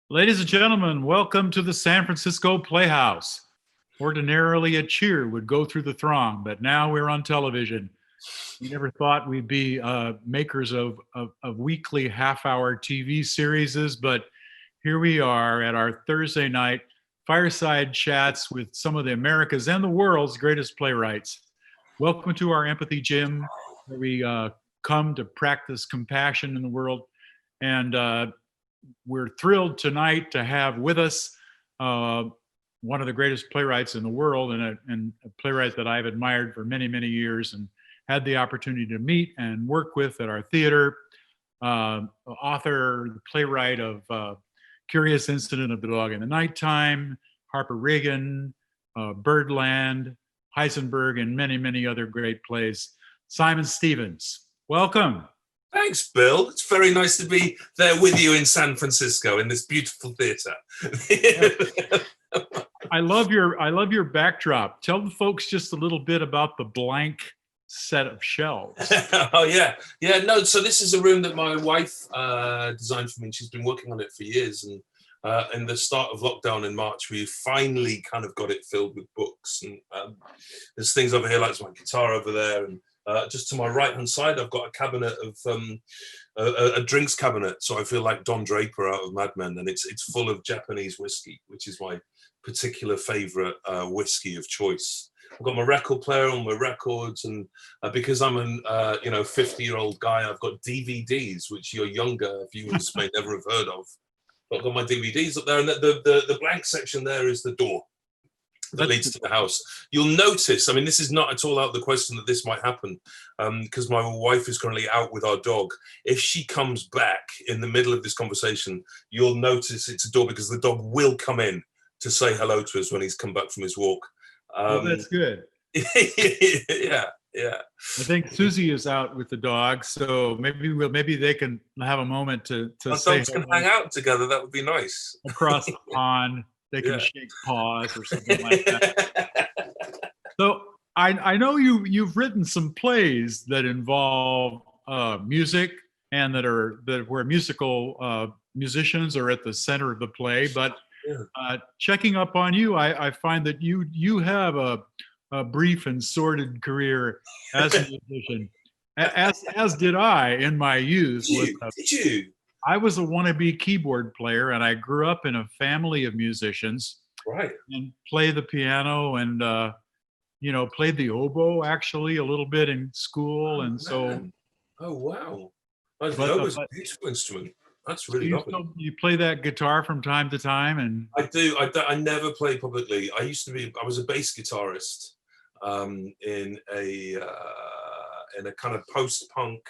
Ladies and gentlemen, welcome to the San Francisco Playhouse. Ordinarily, a cheer would go through the throng, but now we're on television. We never thought we'd be makers of weekly half-hour TV series, but here we are at our Thursday night fireside chats with some of the America's and the world's greatest playwrights. Welcome to our empathy gym, where we come to practice compassion in the world. And we're thrilled tonight to have with us one of the greatest playwrights in the world, and a playwright that I've admired for many, many years and had the opportunity to meet and work with at our theater. Author, the playwright of Curious Incident of the Dog in the Nighttime, Harper Regan, Birdland, Heisenberg, and many, many other great plays. Simon Stephens, welcome. Thanks, Bill. It's very nice to be there with you in San Francisco in this beautiful theater. I love your backdrop. Tell the folks just a little bit about the blank set of shelves. Oh yeah. No, so this is a room that my wife designed for me, and she's been working on it for years. And in the start of lockdown in March, we finally kind of got it filled with books. And there's things over here, like there's my guitar over there, and just to my right-hand side, I've got a cabinet of a drinks cabinet. So I feel like Don Draper out of Mad Men, and it's full of Japanese whiskey, which is my particular favorite whiskey of choice. I've got my record player on my records, and because I'm an 50-year-old guy, I've got DVDs, which your younger viewers may never have heard of. But I've got my DVDs up there, and the blank section there is the door that leads to the house. You'll notice, I mean, this is not at all out of the question that this might happen, because my wife is currently out with our dog. If she comes back in the middle of this conversation, you'll notice it's a door, because the dog will come in to say hello to us when he's come back from his walk. Well, that's good. Yeah. I think Susie is out with the dog, so maybe they can have a moment to our say dogs can hang out together. That would be nice. Across the pond. They can shake paws or something like that. So I know you've written some plays that involve music, and that where musical musicians are at the center of the play. But checking up on you, I find that you have a brief and sordid career as a musician, as did I in my youth. Did you? I was a wannabe keyboard player, and I grew up in a family of musicians. Right. And play the piano, and played the oboe actually a little bit in school. Oh wow! The oboe is a beautiful instrument. That's really lovely. You play that guitar from time to time, and I do. I never play publicly. I was a bass guitarist in a kind of post-punk,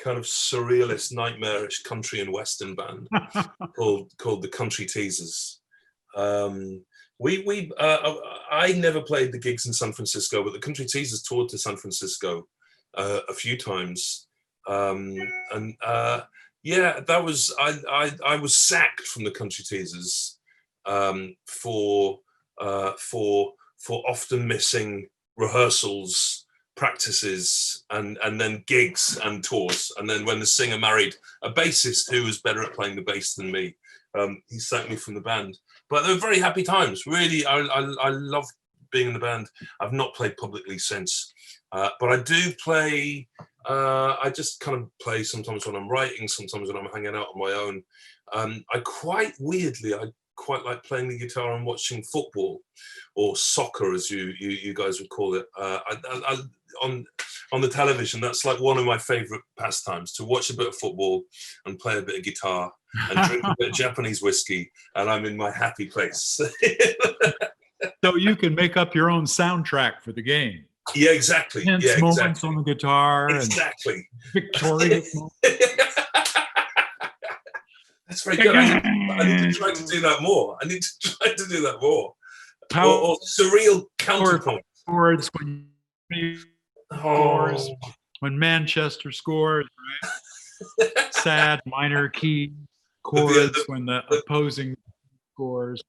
kind of surrealist, nightmarish country and western band called the Country Teasers. I never played the gigs in San Francisco, but the Country Teasers toured to San Francisco a few times, that was I was sacked from the Country Teasers for often missing rehearsals, practices, and then gigs and tours. And then when the singer married a bassist who was better at playing the bass than me, he sacked me from the band. But they were very happy times. Really, I love being in the band. I've not played publicly since, but I do play. I just kind of play sometimes when I'm writing, sometimes when I'm hanging out on my own. I quite like playing the guitar and watching football, or soccer, as you guys would call it. On the television, that's like one of my favorite pastimes, to watch a bit of football and play a bit of guitar and drink a bit of Japanese whiskey, and I'm in my happy place. So you can make up your own soundtrack for the game. Yeah, exactly. Moments on the guitar. Exactly. And victorious moments. That's very good. I need to try to do that more. Or surreal counterpoint. Chords when Manchester scores, right? Sad minor key chords when the opposing scores.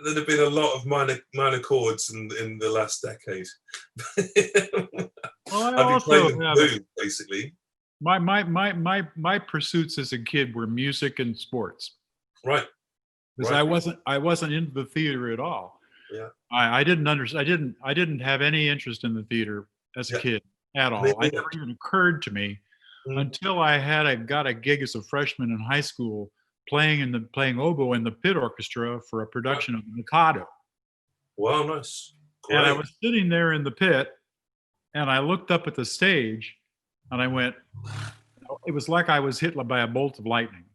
There'd have been a lot of minor chords in the last decade. Well, I've been playing the blues, basically. My pursuits as a kid were music and sports. Right. because I wasn't into the theater at all. Yeah. I didn't understand. I didn't have any interest in the theater as a kid at all. Me It never even occurred to me until I got a gig as a freshman in high school playing oboe in the pit orchestra for a production of Mikado. Wow, nice. Great. And I was sitting there in the pit, and I looked up at the stage, and I went. It was like I was hit by a bolt of lightning.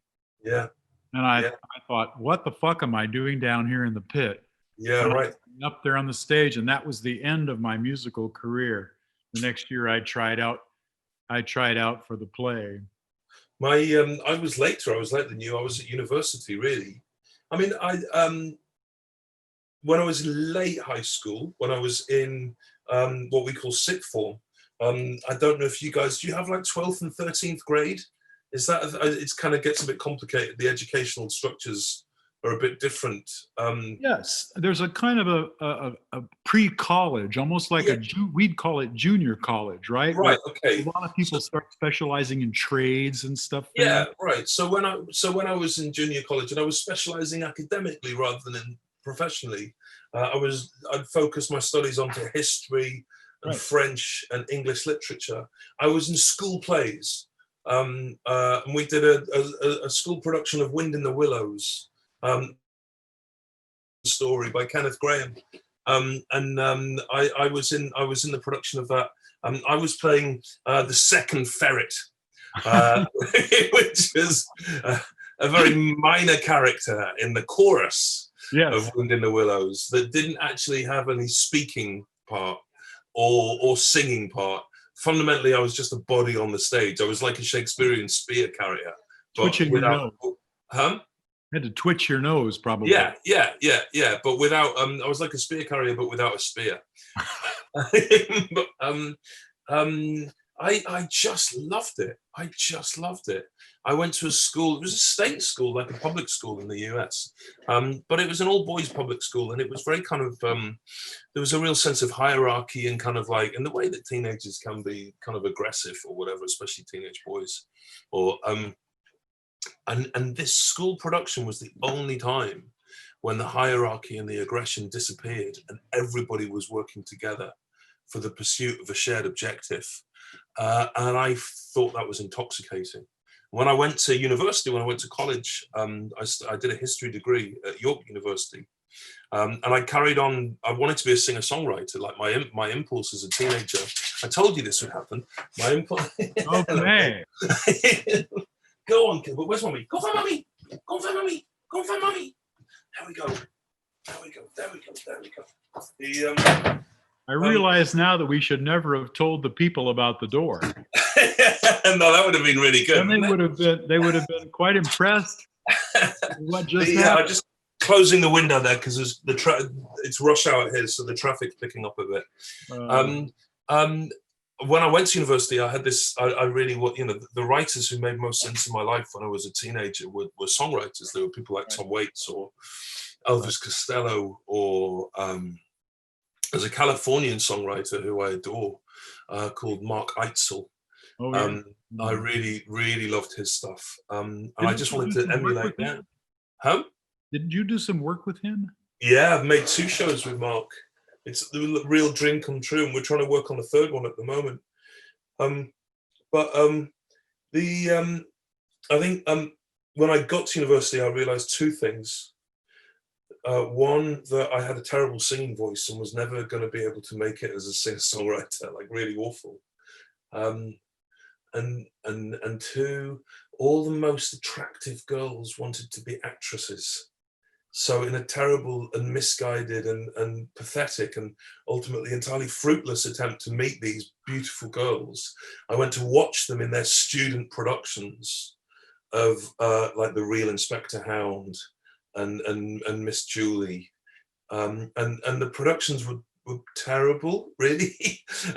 Yeah. And I thought, what the fuck am I doing down here in the pit? Yeah, and right. Up there on the stage, and that was the end of my musical career. The next year, I tried out for the play. I was later. I was later than you. I was at university, really. I mean, when I was late high school, when I was in what we call sixth form, I don't know if you guys, do you have like 12th and 13th grade? Is that, it kind of gets a bit complicated. The educational structures are a bit different. Yes, there's a kind of a pre-college, almost like we'd call it junior college, right? Right. Where okay. A lot of people start specializing in trades and stuff. Yeah. Right. So when I was in junior college and I was specializing academically rather than professionally, I'd focus my studies onto history and French and English literature. I was in school plays. And we did a school production of Wind in the Willows, story by Kenneth Graham, I was in the production of that. I was playing the second ferret, which is a very minor character in the chorus of Wind in the Willows that didn't actually have any speaking part or singing part. Fundamentally, I was just a body on the stage. I was like a Shakespearean spear carrier, but without. Huh? You had to twitch your nose, probably. Yeah. But without, I was like a spear carrier, but without a spear. But, I just loved it. I went to a school. It was a state school, like a public school in the US, but it was an all-boys public school, and it was very kind of. There was a real sense of hierarchy and kind of like, in the way that teenagers can be kind of aggressive or whatever, especially teenage boys, or and this school production was the only time when the hierarchy and the aggression disappeared and everybody was working together for the pursuit of a shared objective. And I thought that was intoxicating. When I went to university, when I went to college, I did a history degree at York University. And I carried on. I wanted to be a singer-songwriter. Like my impulse as a teenager. I told you this would happen. My impulse. Okay. Go on, kid. But where's mommy? Go find mommy. Go find mommy. Go find mommy. There we go. I realize now that we should never have told the people about the door. No, that would have been really good. And they would have been quite impressed. What just happened? I'm just closing the window there because it's rush hour here, so the traffic's picking up a bit. When I went to university, I had this. I really, the writers who made most sense in my life when I was a teenager were songwriters. There were people like Tom Waits or Elvis Costello, or there's a Californian songwriter who I adore called Mark Eitzel. Oh, yeah. I really, really loved his stuff, and I just wanted to emulate that. Huh? Didn't you do some work with him? Yeah, I've made 2 shows with Mark. It's the real dream come true, and we're trying to work on the 3rd one at the moment. I think when I got to university, I realized 2 things. One, that I had a terrible singing voice and was never going to be able to make it as a singer-songwriter, like really awful. And 2, all the most attractive girls wanted to be actresses. So in a terrible and misguided and pathetic and ultimately entirely fruitless attempt to meet these beautiful girls, I went to watch them in their student productions of like The Real Inspector Hound and Miss Julie. And the productions were terrible, really.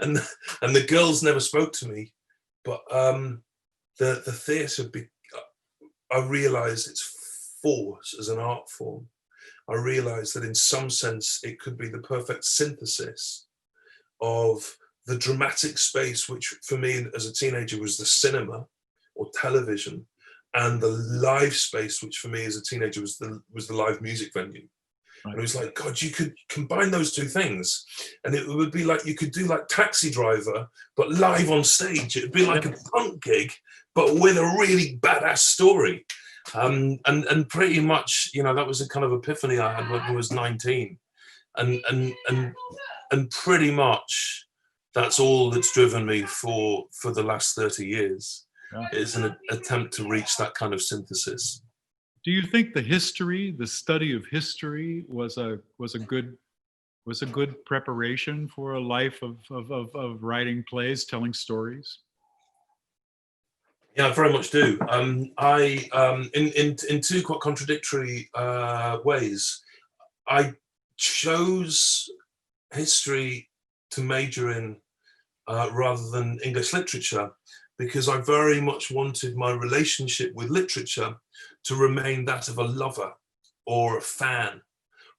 and the girls never spoke to me. But the theatre, I realised its force as an art form. I realized that in some sense it could be the perfect synthesis of the dramatic space, which for me as a teenager was the cinema or television, and the live space, which for me as a teenager was the live music venue. Right. And it was like, God, you could combine those two things, and it would be like you could do like Taxi Driver, but live on stage. It would be like a punk gig, but with a really badass story. And pretty much, you know, that was a kind of epiphany I had when I was 19, and pretty much that's all that's driven me for the last 30 years. Is an attempt to reach that kind of synthesis. Do you think the study of history was a good preparation for a life of writing plays, telling stories? Yeah, I very much do. In two quite contradictory ways, I chose history to major in rather than English literature, because I very much wanted my relationship with literature to remain that of a lover or a fan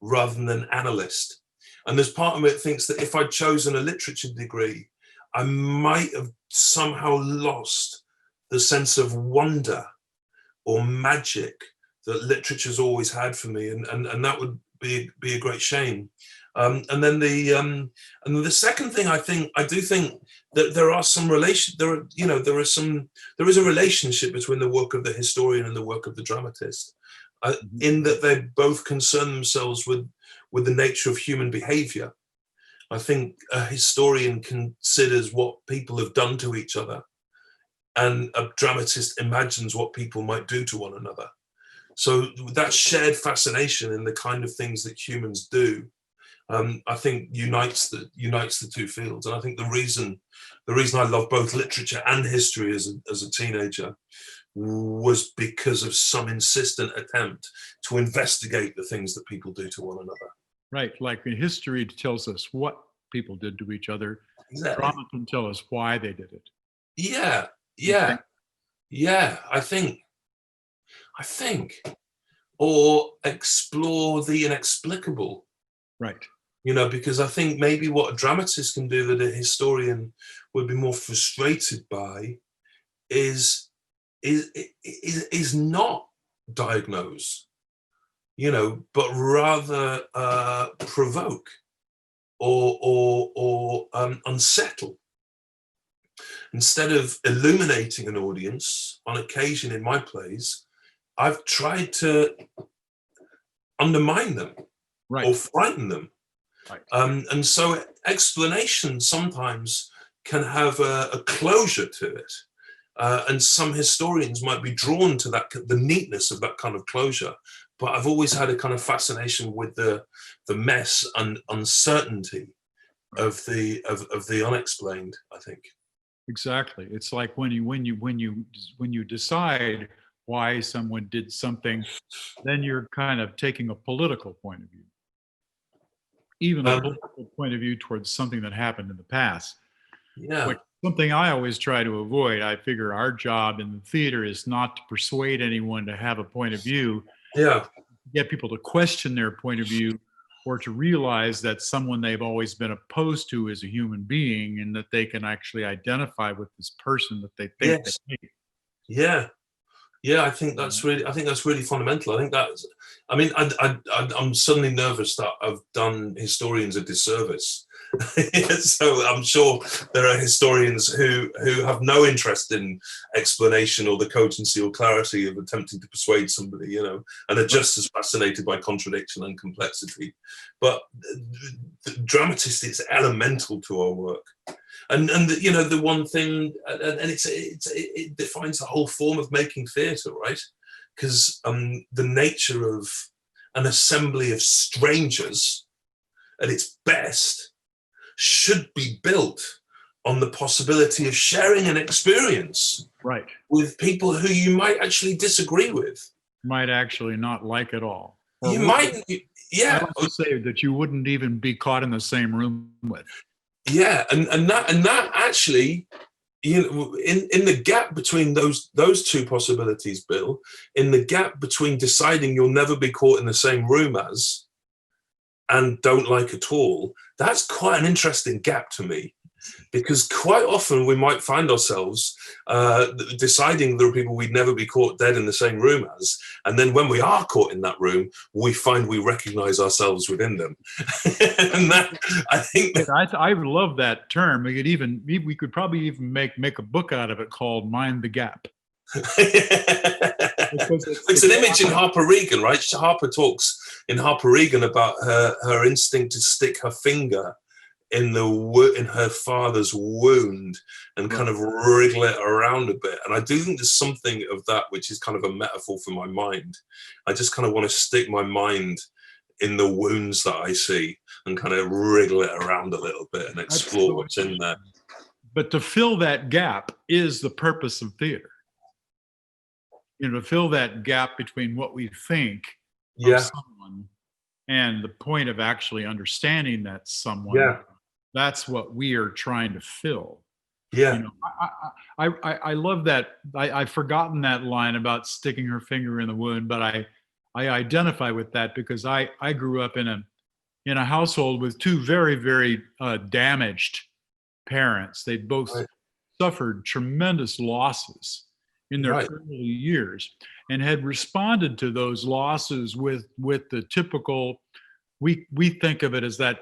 rather than an analyst. And there's part of me that thinks that if I'd chosen a literature degree, I might have somehow lost the sense of wonder or magic that literature's always had for me, and that would be a great shame. And then the second thing, I do think that there is a relationship between the work of the historian and the work of the dramatist, in that they both concern themselves with the nature of human behavior. I think a historian considers what people have done to each other, and a dramatist imagines what people might do to one another. So that shared fascination in the kind of things that humans do, I think unites the two fields. And I think the reason I love both literature and history as a teenager was because of some insistent attempt to investigate the things that people do to one another. Right, like in history tells us what people did to each other. Exactly. Drama can tell us why they did it. Yeah. I think, or explore the inexplicable. Right. You know, because I think maybe what a dramatist can do that a historian would be more frustrated by is not diagnose, you know, but rather provoke or unsettle. Instead of illuminating an audience, on occasion in my plays, I've tried to undermine them, right, or frighten them. Right. And so explanation sometimes can have a closure to it. And some historians might be drawn to the neatness of that kind of closure. But I've always had a kind of fascination with the mess and uncertainty of the unexplained, I think. Exactly. It's like when you decide why someone did something, then you're kind of taking a political point of view. Even a political point of view towards something that happened in the past. Yeah. Which something I always try to avoid. I figure our job in the theater is not to persuade anyone to have a point of view. Yeah. Get people to question their point of view, or to realize that someone they've always been opposed to is a human being, and that they can actually identify with this person that they think they hate. Yeah, I think that's really fundamental. I'm suddenly nervous that I've done historians a disservice. So I'm sure there are historians who have no interest in explanation or the cogency or clarity of attempting to persuade somebody, you know, and are just as fascinated by contradiction and complexity. But the dramatist is elemental to our work. And you know, the one thing, and it defines the whole form of making theatre, right? Because the nature of an assembly of strangers at its best should be built on the possibility of sharing an experience with people who you might actually disagree with. Might actually not like at all. Or you might, yeah. I like to say that you wouldn't even be caught in the same room with. Yeah, and that actually, you know, in the gap between those two possibilities, Bill, in the gap between deciding you'll never be caught in the same room as and don't like at all, that's quite an interesting gap to me. because quite often we might find ourselves deciding there are people we'd never be caught dead in the same room as, and then when we are caught in that room, we find we recognize ourselves within them. And that, I think I love that term. We could probably even make a book out of it called Mind the Gap. It's an image in Harper Regan, right? Harper talks in Harper Regan about her instinct to stick her finger in her father's wound and kind of wriggle it around a bit. And I do think there's something of that which is kind of a metaphor for my mind. I just kind of want to stick my mind in the wounds that I see and kind of wriggle it around a little bit and explore what's in there. But to fill that gap is the purpose of theater. To fill that gap between what we think of someone and the point of actually understanding that someone. Yeah. That's what we are trying to fill. Yeah. I love that. I've forgotten that line about sticking her finger in the wound, but I identify with that because I grew up in a household with two very, very damaged parents. They both suffered tremendous losses in their early years and had responded to those losses with the typical, we think of it as that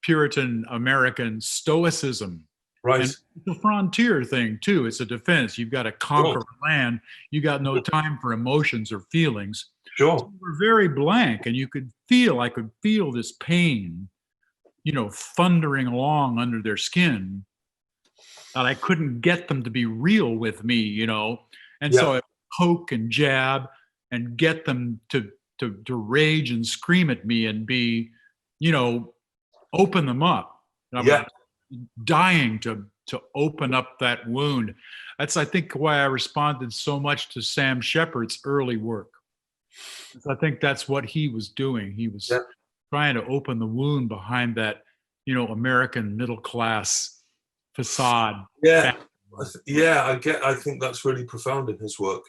Puritan American stoicism. Right. And it's a frontier thing too. It's a defense. You've got to conquer land. You got no time for emotions or feelings. Sure. So we're very blank, and I could feel this pain, thundering along under their skin. That I couldn't get them to be real with me, and so I poke and jab and get them to rage and scream at me and be, open them up. I'm dying to open up that wound. That's, I think, why I responded so much to Sam Shepard's early work. I think that's what he was doing. He was trying to open the wound behind that, American middle class facade. I think that's really profound in his work.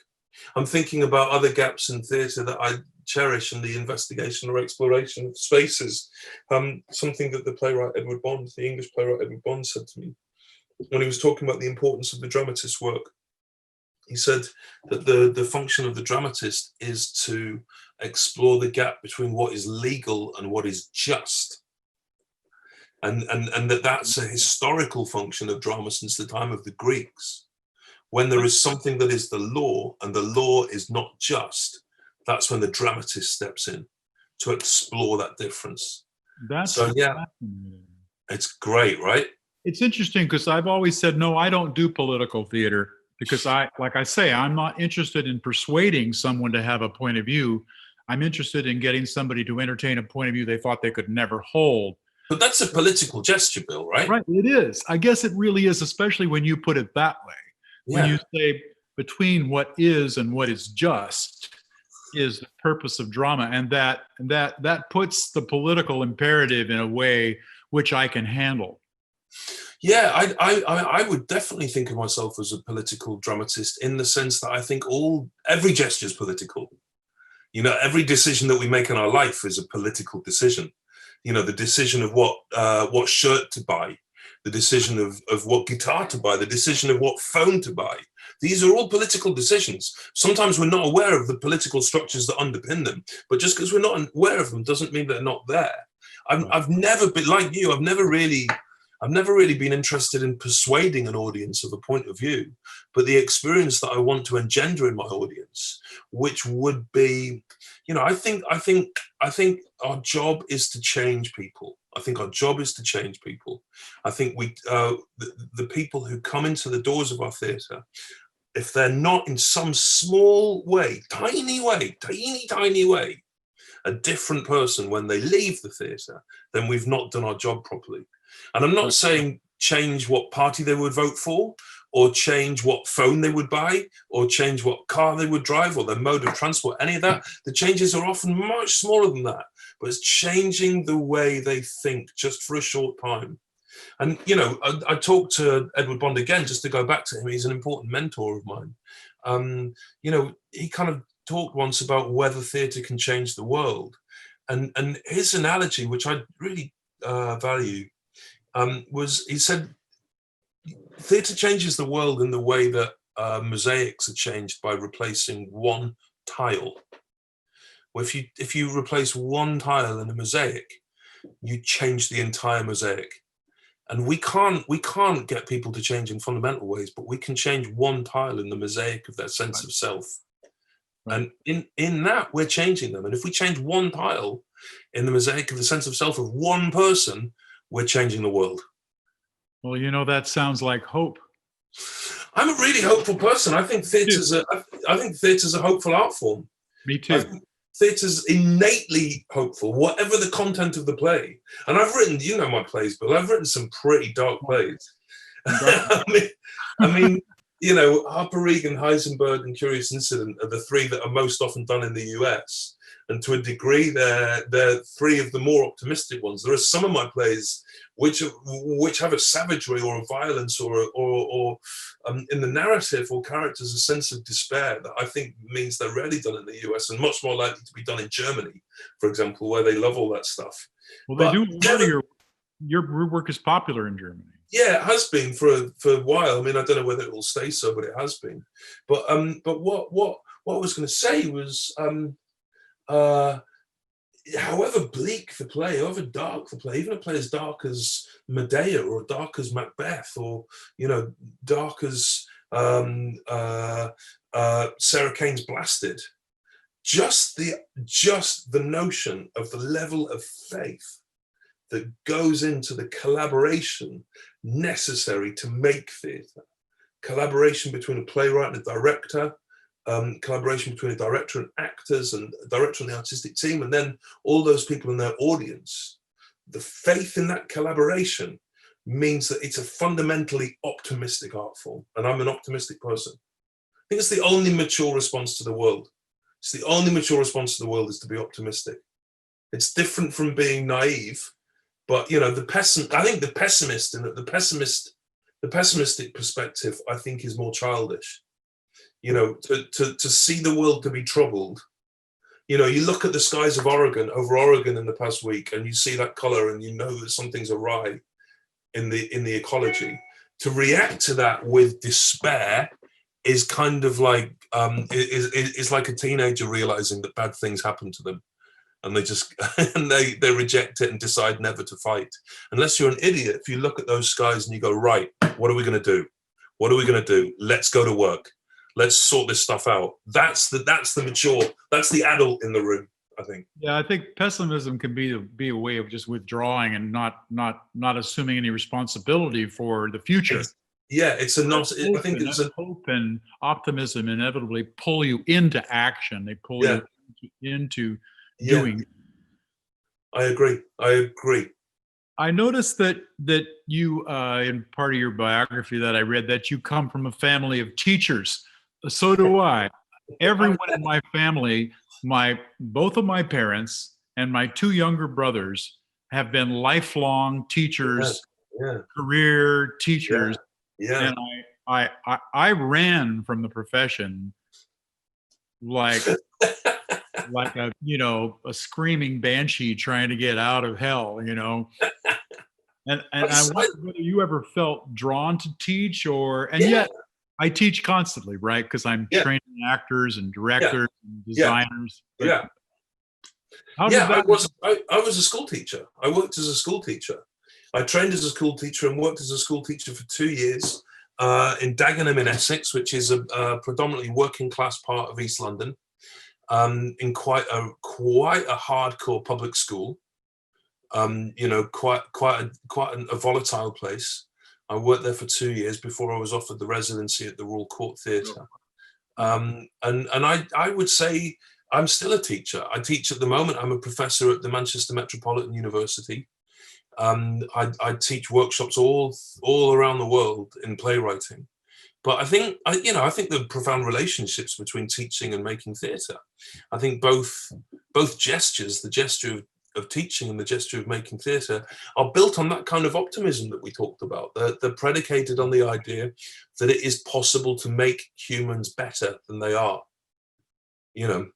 I'm thinking about other gaps in theatre that I cherish in the investigation or exploration of spaces. Something that the English playwright Edward Bond said to me when he was talking about the importance of the dramatist's work. He said that the function of the dramatist is to explore the gap between what is legal and what is just. And that's a historical function of drama since the time of the Greeks. When there is something that is the law and the law is not just, that's when the dramatist steps in to explore that difference. It's great, right? It's interesting because I've always said, no, I don't do political theater because I'm not interested in persuading someone to have a point of view. I'm interested in getting somebody to entertain a point of view they thought they could never hold. But that's a political gesture, Bill, right? Right, it is. I guess it really is, especially when you put it that way. When you say between what is and what is just is the purpose of drama, and that puts the political imperative in a way which I can handle. Yeah, I would definitely think of myself as a political dramatist in the sense that I think every gesture is political. Every decision that we make in our life is a political decision. The decision of what shirt to buy, the decision of what guitar to buy, the decision of what phone to buy. These are all political decisions. Sometimes we're not aware of the political structures that underpin them, but just because we're not aware of them doesn't mean they're not there. I've never been like you. I've never really been interested in persuading an audience of a point of view, but the experience that I want to engender in my audience, which would be, I think our job is to change people. I think the people who come into the doors of our theatre, if they're not in some small way, tiny way, a different person when they leave the theatre, then we've not done our job properly. And I'm not saying change what party they would vote for, or change what phone they would buy, or change what car they would drive, or their mode of transport, any of that. The changes are often much smaller than that, but it's changing the way they think just for a short time. And, I talked to Edward Bond again, just to go back to him. He's an important mentor of mine. He kind of talked once about whether theatre can change the world. And his analogy, which I really value, was he said, theatre changes the world in the way that mosaics are changed by replacing one tile. Well, if you replace one tile in a mosaic, you change the entire mosaic. And we can't get people to change in fundamental ways, but we can change one tile in the mosaic of their sense of self. Right. And in that, we're changing them. And if we change one tile in the mosaic of the sense of self of one person, we're changing the world. Well, you know, that sounds like hope. I'm a really hopeful person. I think theatre's a hopeful art form. Me too. Theatre's innately hopeful, whatever the content of the play. And I've written, you know my plays, Bill, I've written some pretty dark plays. I mean, you know, Harper Regan, Heisenberg, and Curious Incident are the three that are most often done in the US. And to a degree, they're three of the more optimistic ones. There are some of my plays which have a savagery or a violence or in the narrative or characters a sense of despair that I think means they're rarely done in the US and much more likely to be done in Germany, for example, where they love all that stuff. Well, they do. A lot of your work is popular in Germany. Yeah, it has been for a while. I mean, I don't know whether it will stay so, but it has been. But what I was going to say was, however bleak the play, however dark the play, even a play as dark as Medea or dark as Macbeth, or you know, dark as Sarah Kane's Blasted, just the notion of the level of faith that goes into the collaboration necessary to make theatre, collaboration between a playwright and a director, collaboration between a director and actors and a director and the artistic team, and then all those people in their audience. The faith in that collaboration means that it's a fundamentally optimistic art form. And I'm an optimistic person. I think it's the only mature response to the world. It's the only mature response to the world is to be optimistic. It's different from being naive, but you know, I think the pessimistic perspective, I think, is more childish. You know, to see the world to be troubled. You know, you look at the skies of over Oregon in the past week, and you see that color, and you know that something's awry in the ecology. To react to that with despair is kind of like is like a teenager realizing that bad things happen to them, and they just and they reject it and decide never to fight. Unless you're an idiot, if you look at those skies and you go, right, what are we going to do? What are we going to do? Let's go to work. Let's sort this stuff out. That's the mature, that's the adult in the room, I think. Yeah, I think pessimism can be a way of just withdrawing and not assuming any responsibility for the future. It's a hope and optimism inevitably pull you into action. They pull you into doing. I agree. I noticed that you, in part of your biography that I read, that you come from a family of teachers. So do I. Everyone in my family, both of my parents and my two younger brothers have been lifelong teachers, career teachers. And I ran from the profession like a screaming banshee trying to get out of hell, you know. And I wonder whether you ever felt drawn to teach yet I teach constantly, right? Because I'm training actors and directors and designers. I was a school teacher. I worked as a school teacher. I trained as a school teacher and worked as a school teacher for 2 years in Dagenham in Essex, which is a predominantly working class part of East London, in quite a hardcore public school. Quite a volatile place. I worked there for 2 years before I was offered the residency at the Royal Court Theatre. And I would say I'm still a teacher. I teach at the moment. I'm a professor at the Manchester Metropolitan University. I teach workshops all around the world in playwriting. But I think the profound relationships between teaching and making theatre. I think both gestures, the gesture of teaching and the gesture of making theatre, are built on that kind of optimism that we talked about. They're predicated on the idea that it is possible to make humans better than they are. You know,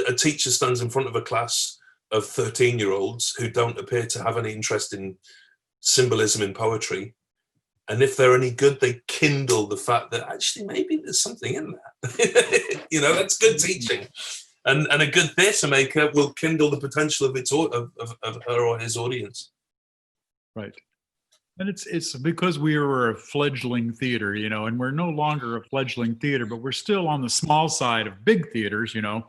a teacher stands in front of a class of 13-year-olds who don't appear to have any interest in symbolism in poetry. And if they're any good, they kindle the fact that actually maybe there's something in that. You know, that's good teaching. And a good theatre maker will kindle the potential of of her or his audience. Right. And it's because we were a fledgling theater, you know, and we're no longer a fledgling theater, but we're still on the small side of big theaters, you know,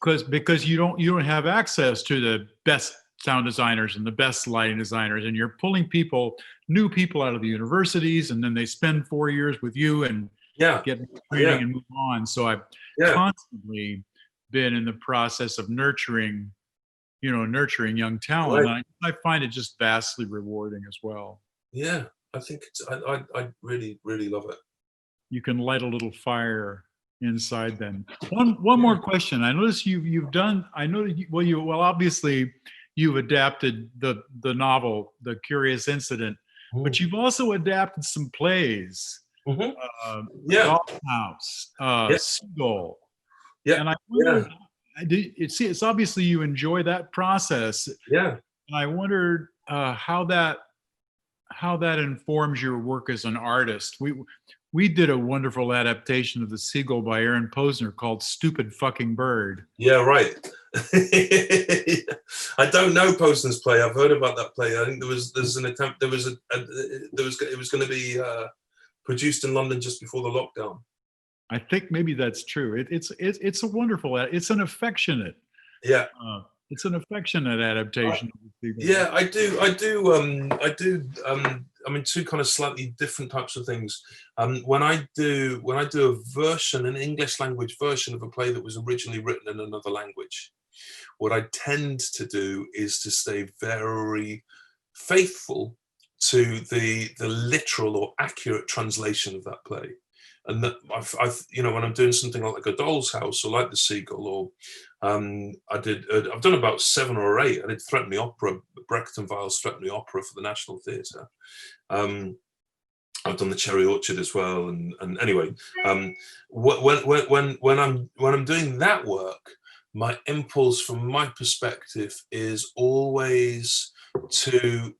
because you don't have access to the best sound designers and the best lighting designers, and you're pulling new people out of the universities, and then they spend 4 years with you and get training and move on. So I've constantly been in the process of nurturing young talent. Right. I find it just vastly rewarding as well. Yeah, I think I really, really love it. You can light a little fire inside them. One more question. I notice you've done. I know that obviously you've adapted the novel, The Curious Incident, but you've also adapted some plays. Dollhouse, Seagull. Yeah, and I wondered. It's obviously you enjoy that process. Yeah. And I wondered how that informs your work as an artist. We did a wonderful adaptation of The Seagull by Aaron Posner called Stupid Fucking Bird. Yeah, right. I don't know Posner's play. I've heard about that play. I think there's an attempt. It was going to be produced in London just before the lockdown. I think maybe that's true. It's a wonderful. It's an affectionate. Yeah. It's an affectionate adaptation. Yeah, I do. I mean, two kind of slightly different types of things. When I do an English language version of a play that was originally written in another language, what I tend to do is to stay very faithful to the literal or accurate translation of that play. And that I've when I'm doing something like A Doll's House or like The Seagull, or I've done about 7 or 8. I did Threaten the Opera, Brecht and Weil's Threaten the Opera for the National Theatre. I've done The Cherry Orchard as well. And anyway, when I'm doing that work, my impulse from my perspective is always to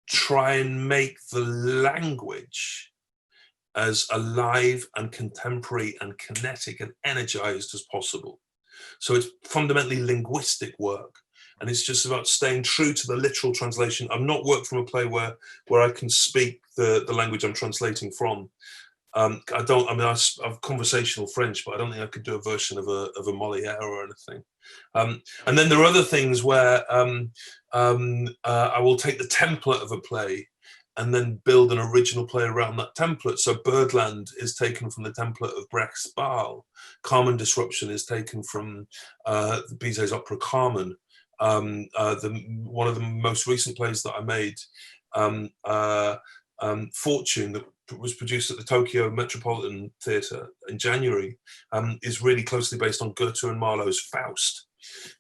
try and make the language as alive and contemporary and kinetic and energized as possible. So it's fundamentally linguistic work. And it's just about staying true to the literal translation. I've not worked from a play where I can speak the language I'm translating from. I've conversational French, but I don't think I could do a version of a Molière or anything. And then there are other things where I will take the template of a play and then build an original play around that template. So Birdland is taken from the template of Brecht's Baal. Carmen Disruption is taken from Bizet's opera Carmen. One of the most recent plays that I made, Fortune, that was produced at the Tokyo Metropolitan Theatre in January, is really closely based on Goethe and Marlowe's Faust.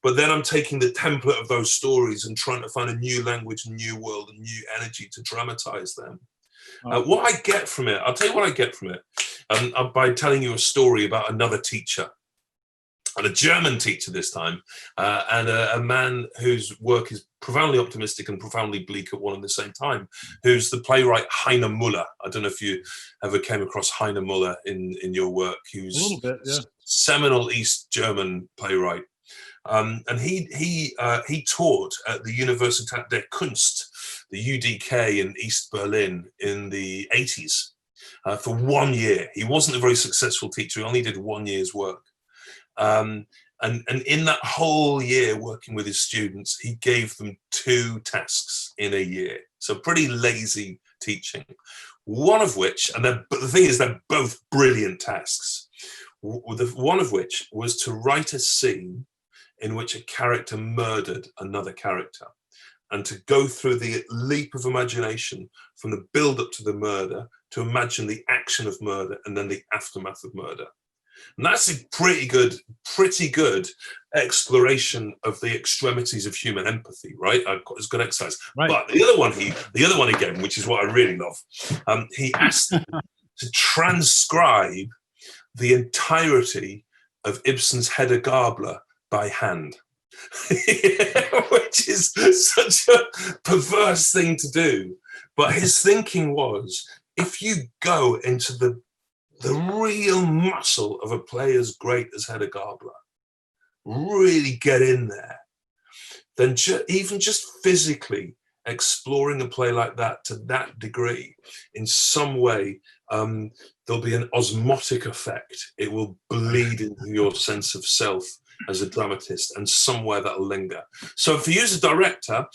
But then I'm taking the template of those stories and trying to find a new language, a new world, a new energy to dramatize them. What I get from it, I'll tell you what I get from it, by telling you a story about another teacher, and a German teacher this time, and a man whose work is profoundly optimistic and profoundly bleak at one and the same time, who's the playwright Heiner Müller. I don't know if you ever came across Heiner Müller in your work. Who's a little bit, yeah. Seminal East German playwright. And he taught at the Universität der Kunst, the UDK in East Berlin in the 80s for 1 year. He wasn't a very successful teacher. He only did 1 year's work. And in that whole year working with his students, he gave them 2 tasks in a year. So pretty lazy teaching. One of which, but the thing is, they're both brilliant tasks. One of which was to write a scene in which a character murdered another character, and to go through the leap of imagination from the build up to the murder to imagine the action of murder and then the aftermath of murder. And that's a pretty good exploration of the extremities of human empathy, right? It's good exercise. Right. But the other one again, which is what I really love, he asked to transcribe the entirety of Ibsen's Hedda Gabler by hand. which is such a perverse thing to do. But his thinking was, if you go into the real muscle of a play as great as Hedda Gabler, really get in there, then even just physically exploring a play like that to that degree, in some way, there'll be an osmotic effect. It will bleed into your sense of self as a dramatist, and somewhere that'll linger. So for you as a director,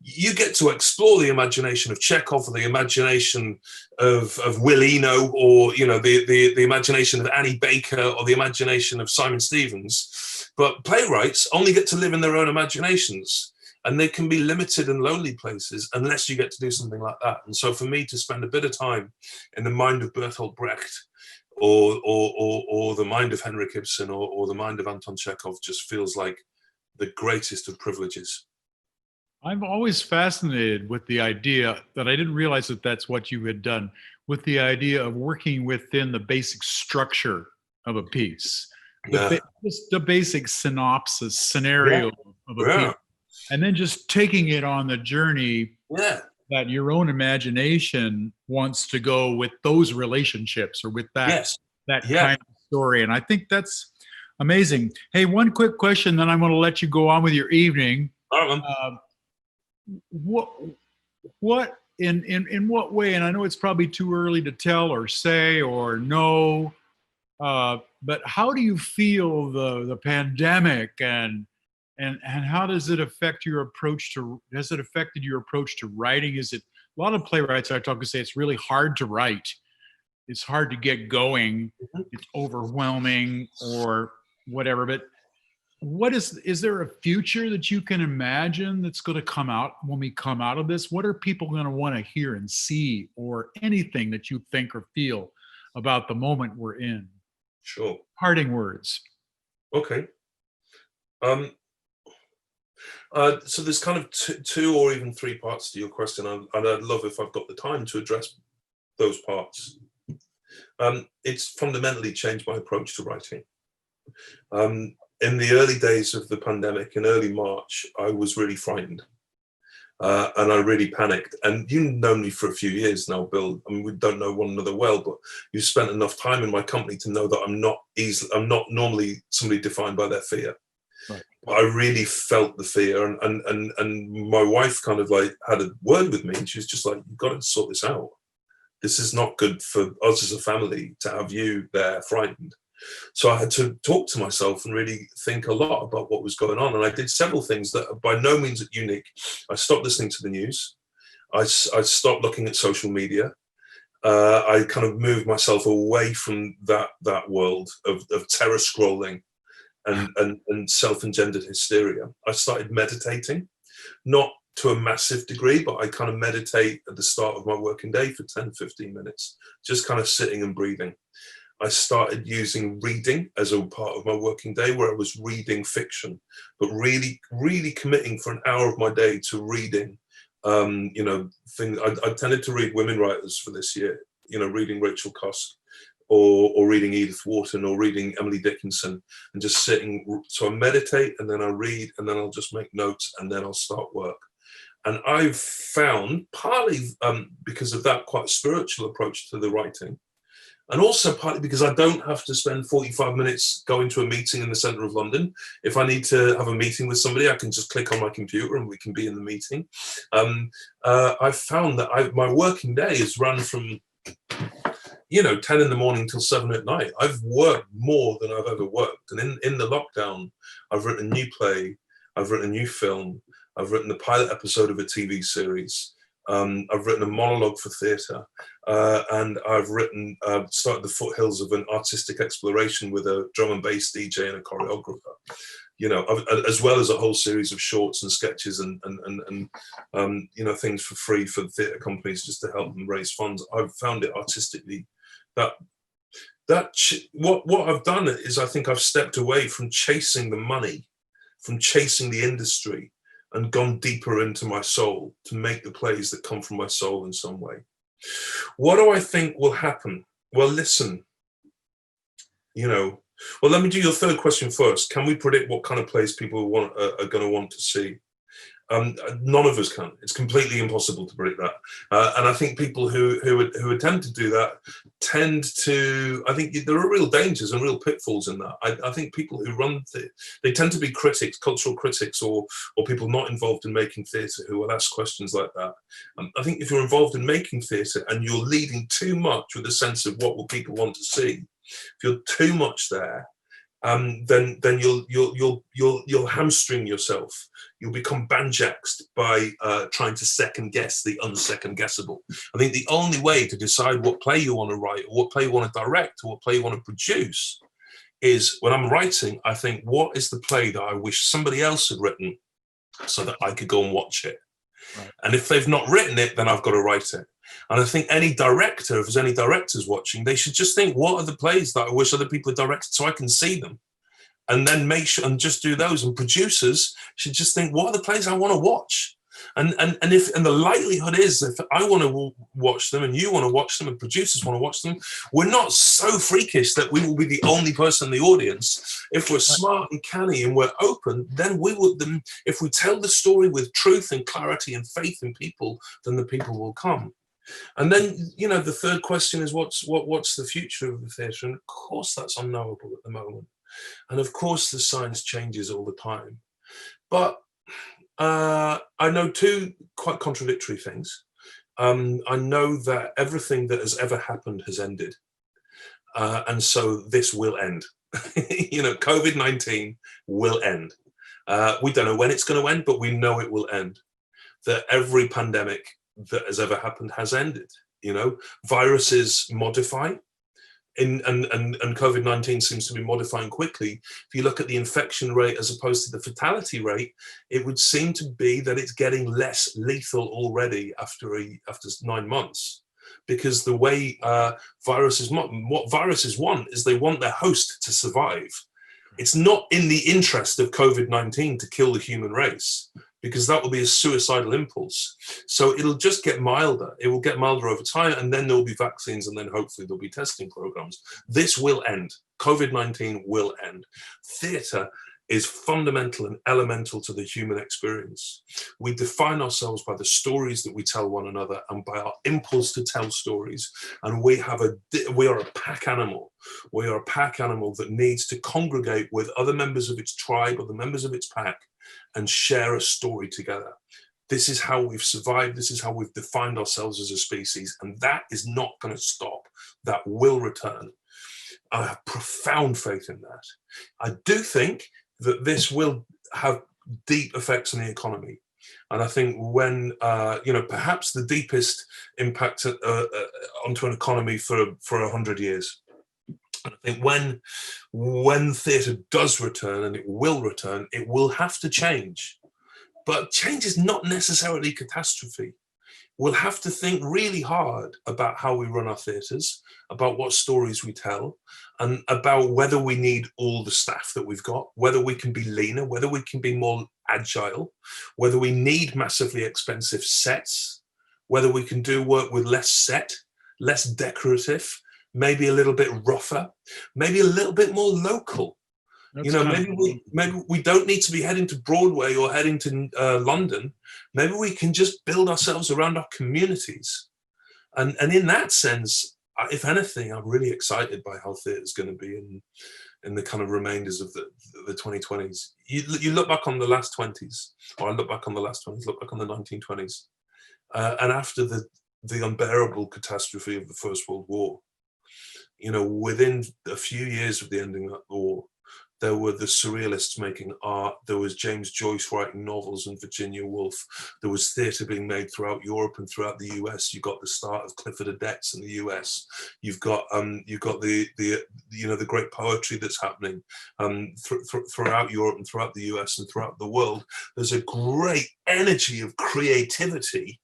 you get to explore the imagination of Chekhov, or the imagination of Will Eno, or the imagination of Annie Baker, or the imagination of Simon Stephens. But playwrights only get to live in their own imaginations, and they can be limited and lonely places unless you get to do something like that. And so for me to spend a bit of time in the mind of Bertolt Brecht, or the mind of Henrik Ibsen, or the mind of Anton Chekhov, just feels like the greatest of privileges. I'm always fascinated with the idea that I didn't realize that that's what you had done, with the idea of working within the basic structure of a piece, just the basic synopsis scenario of a piece, and then just taking it on the journey that your own imagination wants to go with those relationships, or with that kind of story. And I think that's amazing. Hey, one quick question, then I'm going to let you go on with your evening. What in what way, and I know it's probably too early to tell or say or know, but how do you feel the pandemic and how does it affect your approach to, has it affected your approach to writing? Is it, a lot of playwrights I talk to say it's really hard to write. It's hard to get going. It's overwhelming or whatever. But what is there a future that you can imagine that's going to come out when we come out of this? What are people going to want to hear and see, or anything that you think or feel about the moment we're in? Sure. Parting words. Okay. So there's kind of two or even three parts to your question, and I'd love if I've got the time to address those parts. It's fundamentally changed my approach to writing. In the early days of the pandemic, in early March, I was really frightened, and I really panicked. And you've known me for a few years now, Bill. I mean, we don't know one another well, but you've spent enough time in my company to know that I'm not normally somebody defined by their fear. Right. I really felt the fear, and my wife kind of like had a word with me, and she was just like, "You've got to sort this out. This is not good for us as a family to have you there frightened." So I had to talk to myself and really think a lot about what was going on. And I did several things that are by no means unique. I stopped listening to the news. I stopped looking at social media. I kind of moved myself away from that world of terror scrolling and self-engendered hysteria. I started meditating, not to a massive degree, but I kind of meditate at the start of my working day for 10, 15 minutes, just kind of sitting and breathing. I started using reading as a part of my working day, where I was reading fiction, but really, really committing for an hour of my day to reading, things. I tended to read women writers for this year, reading Rachel Cusk, or reading Edith Wharton, or reading Emily Dickinson, and just sitting. So I meditate, and then I read, and then I'll just make notes, and then I'll start work. And I've found, partly because of that quite spiritual approach to the writing, and also partly because I don't have to spend 45 minutes going to a meeting in the centre of London. If I need to have a meeting with somebody, I can just click on my computer and we can be in the meeting. I've found that my working day is run from 10 in the morning till 7 at night. I've worked more than I've ever worked. And in the lockdown, I've written a new play, I've written a new film, I've written the pilot episode of a TV series. I've written a monologue for theatre, and I've started the foothills of an artistic exploration with a drum and bass DJ and a choreographer. As well as a whole series of shorts and sketches and things for free for theatre companies just to help them raise funds. I've found it artistically what I've done is I think I've stepped away from chasing the money, from chasing the industry, and gone deeper into my soul to make the plays that come from my soul in some way. What do I think will happen? Well, listen, Well, let me do your third question first. Can we predict what kind of plays people are going to want to see? None of us can. It's completely impossible to predict that. And I think people who attempt to do that tend to. I think there are real dangers and real pitfalls in that. I think people who run they tend to be critics, cultural critics, or people not involved in making theatre who will ask questions like that. I think if you're involved in making theatre and you're leading too much with a sense of what will people want to see, if you're too much there, then you'll hamstring yourself. You'll become banjaxed by trying to second guess the unsecond guessable. I think the only way to decide what play you want to write, or what play you want to direct, or what play you want to produce is when I'm writing, I think, what is the play that I wish somebody else had written so that I could go and watch it? Right. And if they've not written it, then I've got to write it. And I think any director, if there's any directors watching, they should just think, what are the plays that I wish other people had directed so I can see them? And then make sure and just do those. And producers should just think, what are the plays I want to watch? And the likelihood is, if I want to watch them and you want to watch them and producers want to watch them, we're not so freakish that we will be the only person in the audience. If we're smart and canny and we're open, then we will. Then if we tell the story with truth and clarity and faith in people, then the people will come. And then, the third question is what's the future of the theatre? And of course, that's unknowable at the moment. And of course, the science changes all the time. But I know two quite contradictory things. I know that everything that has ever happened has ended. And so this will end. COVID-19 will end. We don't know when it's going to end, but we know it will end. That every pandemic that has ever happened has ended. Viruses modify. And COVID-19 seems to be modifying quickly. If you look at the infection rate as opposed to the fatality rate, it would seem to be that it's getting less lethal already after 9 months. Because the way what viruses want is they want their host to survive. It's not in the interest of COVID-19 to kill the human race, because that will be a suicidal impulse. So it'll just get milder. It will get milder over time, and then there will be vaccines, and then hopefully there'll be testing programs. This will end. COVID-19 will end. Theatre is fundamental and elemental to the human experience. We define ourselves by the stories that we tell one another and by our impulse to tell stories. And we are a pack animal. We are a pack animal that needs to congregate with other members of its tribe or the members of its pack and share a story together. This is how we've survived. This is how we've defined ourselves as a species. And that is not going to stop. That will return. I have profound faith in that. I do think that this will have deep effects on the economy. And I think when, perhaps the deepest impact onto an economy for 100 years. And I think when theatre does return, and it will have to change. But change is not necessarily catastrophe. We'll have to think really hard about how we run our theatres, about what stories we tell, and about whether we need all the staff that we've got, whether we can be leaner, whether we can be more agile, whether we need massively expensive sets, whether we can do work with less set, less decorative, maybe a little bit rougher, maybe a little bit more local. Maybe we don't need to be heading to Broadway or heading to London. Maybe we can just build ourselves around our communities. And in that sense, if anything, I'm really excited by how theatre is going to be in the kind of remainders of the 2020s. You look back on the last 20s, or I look back on the last 20s, look back on the 1920s. And after the unbearable catastrophe of the First World War, within a few years of the ending of that war, there were the surrealists making art. There was James Joyce writing novels and Virginia Woolf. There was theatre being made throughout Europe and throughout the US. You got the start of Clifford Odets in the US. You've got the great poetry that's happening throughout Europe and throughout the US and throughout the world. There's a great energy of creativity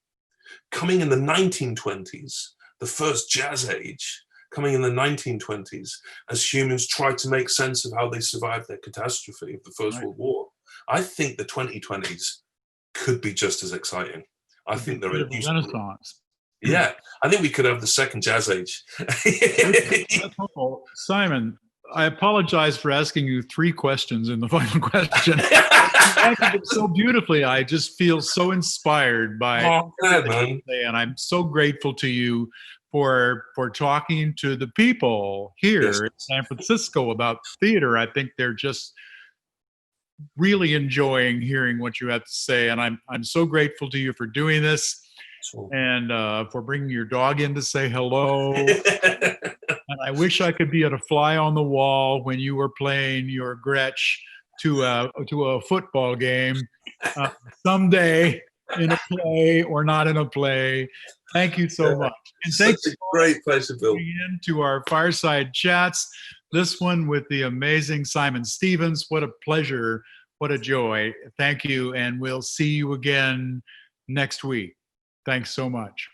coming in the 1920s, the first jazz age, coming in the 1920s, as humans tried to make sense of how they survived their catastrophe of the First World War. I think the 2020s could be just as exciting. I think they're a renaissance. Yeah, I think we could have the second jazz age. That's helpful. Simon, I apologize for asking you 3 questions in the final question. You answered them so beautifully. I just feel so inspired by Oh, good, man. everything you say, and I'm so grateful to you for talking to the people here Yes. in San Francisco about theater. I think they're just really enjoying hearing what you have to say, and I'm so grateful to you for doing this and for bringing your dog in to say hello. And I wish I could be at a fly on the wall when you were playing your Gretsch to a football game someday in a play or not in a play. Thank you so much. And Such thanks a great pleasure, Bill. to our Fireside Chats. This one with the amazing Simon Stephens. What a pleasure. What a joy. Thank you. And we'll see you again next week. Thanks so much.